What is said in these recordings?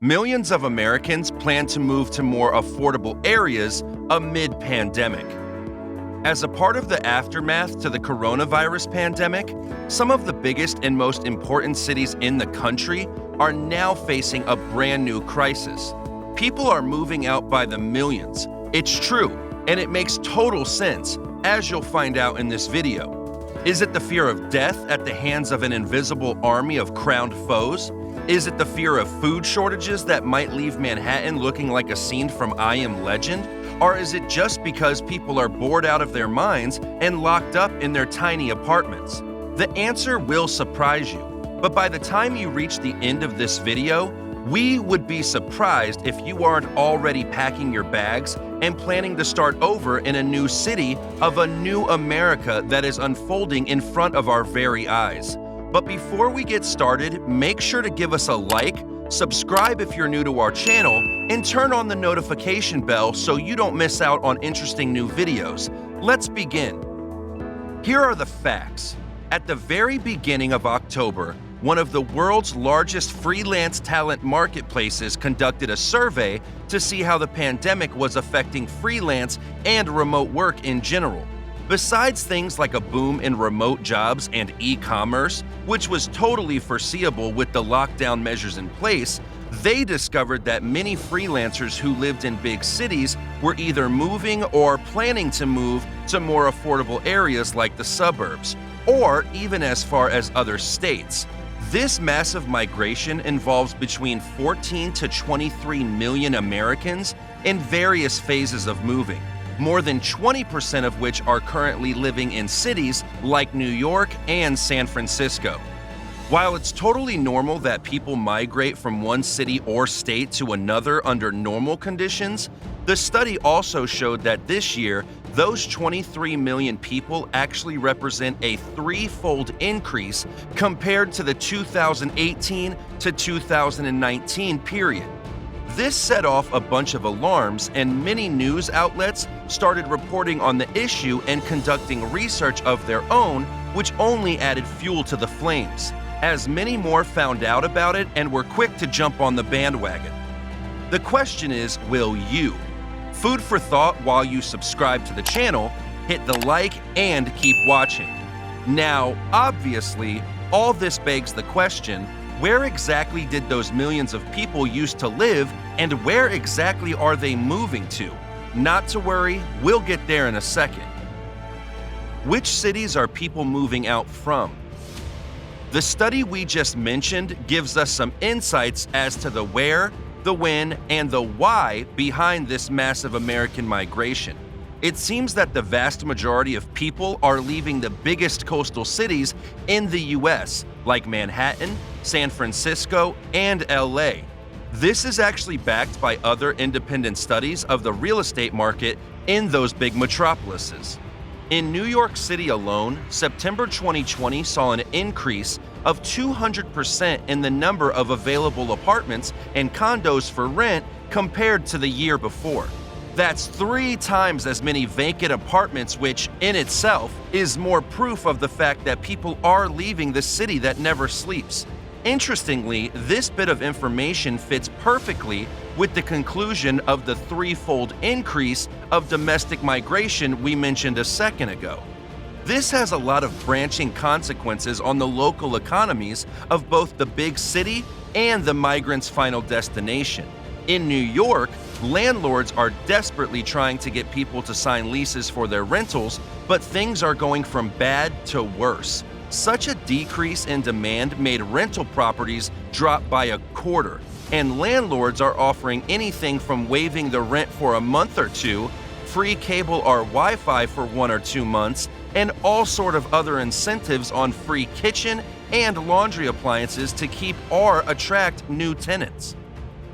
Millions of Americans plan to move to more affordable areas amid pandemic. As a part of the aftermath to the coronavirus pandemic, some of the biggest and most important cities in the country are now facing a brand new crisis. People are moving out by the millions. It's true, and it makes total sense, as you'll find out in this video. Is it the fear of death at the hands of an invisible army of crowned foes? Is it the fear of food shortages that might leave Manhattan looking like a scene from I Am Legend? Or is it just because people are bored out of their minds and locked up in their tiny apartments? The answer will surprise you, but by the time you reach the end of this video, we would be surprised if you aren't already packing your bags and planning to start over in a new city of a new America that is unfolding in front of our very eyes. But before we get started, make sure to give us a like, subscribe if you're new to our channel, and turn on the notification bell so you don't miss out on interesting new videos. Let's begin. Here are the facts. At the very beginning of October, one of the world's largest freelance talent marketplaces conducted a survey to see how the pandemic was affecting freelance and remote work in general. Besides things like a boom in remote jobs and e-commerce, which was totally foreseeable with the lockdown measures in place, they discovered that many freelancers who lived in big cities were either moving or planning to move to more affordable areas like the suburbs, or even as far as other states. This massive migration involves between 14 to 23 million Americans in various phases of moving, more than 20% of which are currently living in cities like New York and San Francisco. While it's totally normal that people migrate from one city or state to another under normal conditions, the study also showed that this year, those 23 million people actually represent a threefold increase compared to the 2018 to 2019 period. This set off a bunch of alarms, and many news outlets started reporting on the issue and conducting research of their own, which only added fuel to the flames, as many more found out about it and were quick to jump on the bandwagon. The question is, will you? Food for thought while you subscribe to the channel, hit the like, and keep watching. Now, obviously, all this begs the question, where exactly did those millions of people used to live, and where exactly are they moving to? Not to worry, we'll get there in a second. Which cities are people moving out from? The study we just mentioned gives us some insights as to the where, the when, and the why behind this massive American migration. It seems that the vast majority of people are leaving the biggest coastal cities in the US, like Manhattan, San Francisco, and LA. This is actually backed by other independent studies of the real estate market in those big metropolises. In New York City alone, September 2020 saw an increase of 200% in the number of available apartments and condos for rent compared to the year before. That's 3 times as many vacant apartments, which in itself is more proof of the fact that people are leaving the city that never sleeps. Interestingly, this bit of information fits perfectly with the conclusion of the threefold increase of domestic migration we mentioned a second ago. This has a lot of branching consequences on the local economies of both the big city and the migrants' final destination. In New York, landlords are desperately trying to get people to sign leases for their rentals, but things are going from bad to worse. Such a decrease in demand made rental properties drop by a quarter, and landlords are offering anything from waiving the rent for a month or two, free cable or Wi-Fi for 1 or 2 months, and all sort of other incentives on free kitchen and laundry appliances to keep or attract new tenants.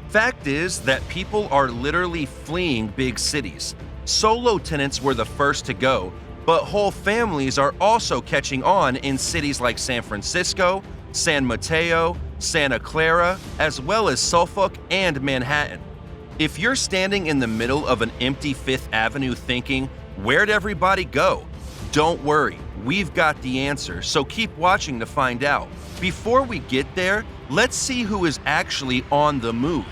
Fact is that people are literally fleeing big cities. Solo tenants were the first to go, but whole families are also catching on in cities like San Francisco, San Mateo, Santa Clara, as well as Suffolk and Manhattan. If you're standing in the middle of an empty Fifth Avenue thinking, "Where'd everybody go?" Don't worry, We've got the answer, so keep watching to find out. Before we get there, let's see who is actually on the move.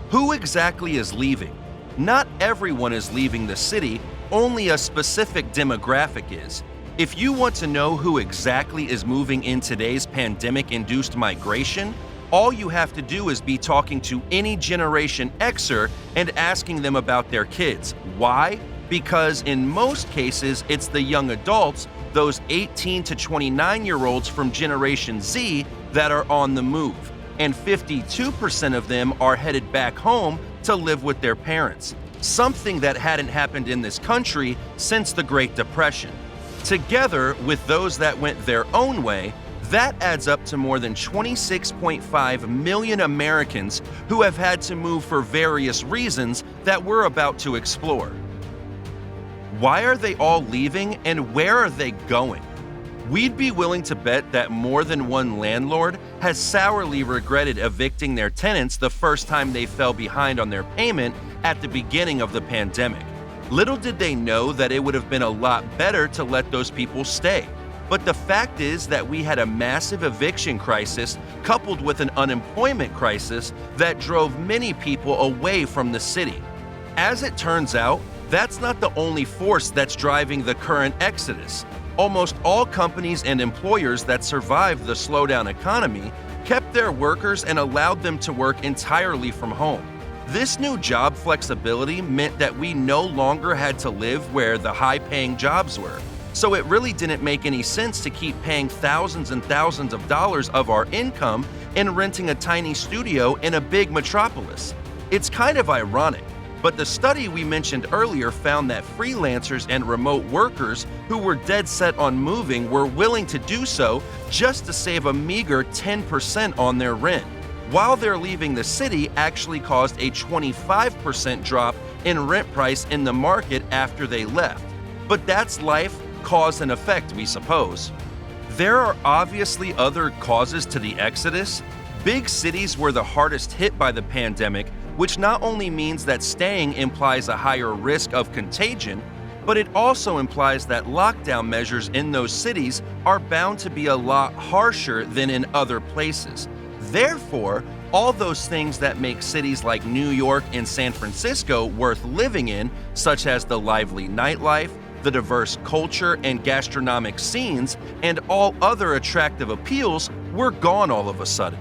Who exactly is leaving? Not everyone is leaving the city, only a specific demographic is. If you want to know who exactly is moving in today's pandemic-induced migration, all you have to do is be talking to any Generation Xer and asking them about their kids. Why? Because in most cases, it's the young adults, those 18 to 29-year-olds from Generation Z, that are on the move, and 52% of them are headed back home to live with their parents, something that hadn't happened in this country since the Great Depression. Together with those that went their own way, that adds up to more than 26.5 million Americans who have had to move for various reasons that we're about to explore. Why are they all leaving and where are they going? We'd be willing to bet that more than one landlord has sourly regretted evicting their tenants the first time they fell behind on their payment at the beginning of the pandemic. Little did they know that it would have been a lot better to let those people stay. But the fact is that we had a massive eviction crisis coupled with an unemployment crisis that drove many people away from the city. As it turns out, that's not the only force that's driving the current exodus. Almost all companies and employers that survived the slowdown economy kept their workers and allowed them to work entirely from home. This new job flexibility meant that we no longer had to live where the high-paying jobs were. So it really didn't make any sense to keep paying thousands and thousands of dollars of our income in renting a tiny studio in a big metropolis. It's kind of ironic, but the study we mentioned earlier found that freelancers and remote workers who were dead set on moving were willing to do so just to save a meager 10% on their rent, while their leaving the city actually caused a 25% drop in rent price in the market after they left. But that's life, cause and effect, we suppose. There are obviously other causes to the exodus. Big cities were the hardest hit by the pandemic, which not only means that staying implies a higher risk of contagion, but it also implies that lockdown measures in those cities are bound to be a lot harsher than in other places. Therefore, all those things that make cities like New York and San Francisco worth living in, such as the lively nightlife, the diverse culture and gastronomic scenes, and all other attractive appeals, were gone all of a sudden.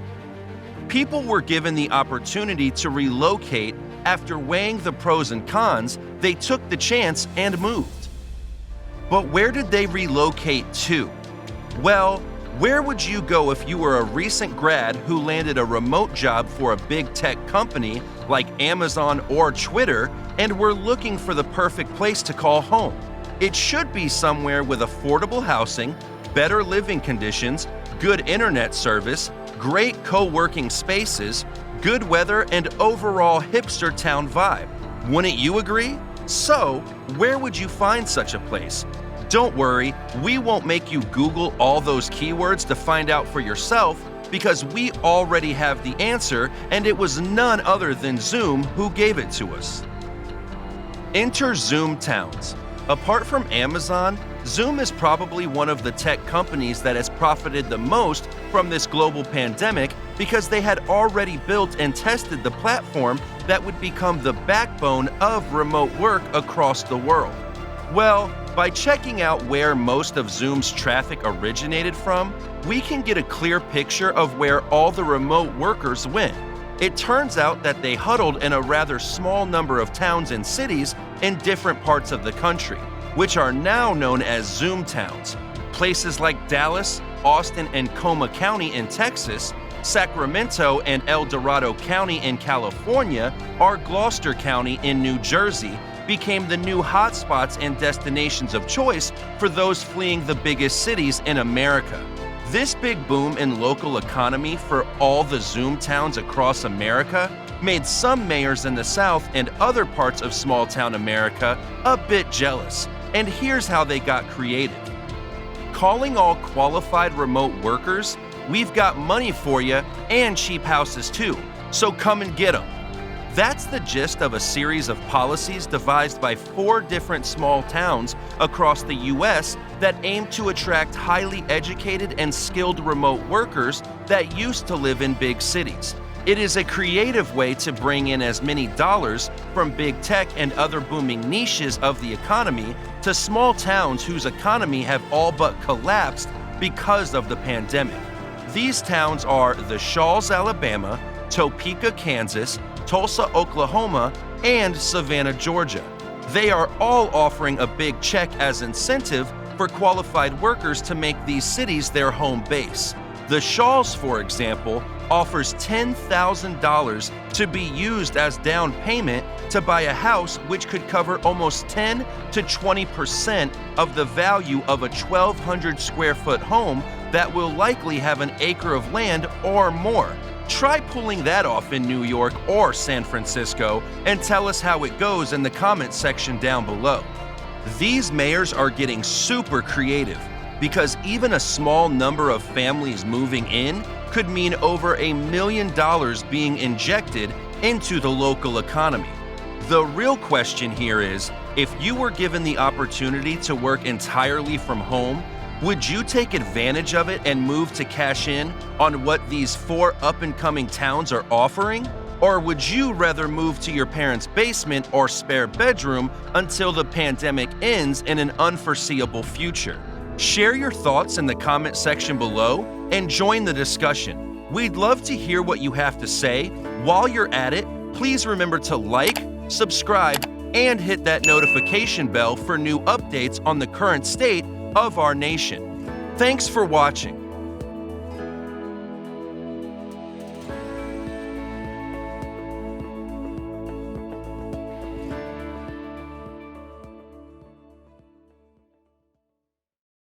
People were given the opportunity to relocate. After weighing the pros and cons, they took the chance and moved. But where did they relocate to? Well, where would you go if you were a recent grad who landed a remote job for a big tech company like Amazon or Twitter and were looking for the perfect place to call home? It should be somewhere with affordable housing, better living conditions, good internet service, great co-working spaces, good weather, and overall hipster town vibe. Wouldn't you agree? So, where would you find such a place? Don't worry, we won't make you Google all those keywords to find out for yourself, because we already have the answer, and it was none other than Zoom who gave it to us. Enter Zoom Towns. Apart from Amazon, Zoom is probably one of the tech companies that has profited the most from this global pandemic because they had already built and tested the platform that would become the backbone of remote work across the world. Well, by checking out where most of Zoom's traffic originated from, we can get a clear picture of where all the remote workers went. It turns out that they huddled in a rather small number of towns and cities in different parts of the country, which are now known as Zoom Towns. Places like Dallas, Austin, and Coma County in Texas, Sacramento and El Dorado County in California, or Gloucester County in New Jersey became the new hotspots and destinations of choice for those fleeing the biggest cities in America. This big boom in local economy for all the Zoom towns across America made some mayors in the South and other parts of small-town America a bit jealous, and here's how they got creative. Calling all qualified remote workers, "We've got money for you and cheap houses too, so come and get them." That's the gist of a series of policies devised by 4 different small towns across the U.S. that aim to attract highly educated and skilled remote workers that used to live in big cities. It is a creative way to bring in as many dollars from big tech and other booming niches of the economy to small towns whose economy have all but collapsed because of the pandemic. These towns are The Shawls, Alabama, Topeka, Kansas, Tulsa, Oklahoma, and Savannah, Georgia. They are all offering a big check as incentive for qualified workers to make these cities their home base. The Shawls, for example, offers $10,000 to be used as down payment to buy a house, which could cover almost 10 to 20% of the value of a 1,200 square foot home that will likely have an acre of land or more. Try pulling that off in New York or San Francisco and tell us how it goes in the comments section down below. These mayors are getting super creative because even a small number of families moving in could mean over $1 million being injected into the local economy. The real question here is, if you were given the opportunity to work entirely from home, would you take advantage of it and move to cash in on what these 4 up-and-coming towns are offering? Or would you rather move to your parents' basement or spare bedroom until the pandemic ends in an unforeseeable future? Share your thoughts in the comment section below and join the discussion. We'd love to hear what you have to say. While you're at it, please remember to like, subscribe, and hit that notification bell for new updates on the current state of our nation. Thanks for watching.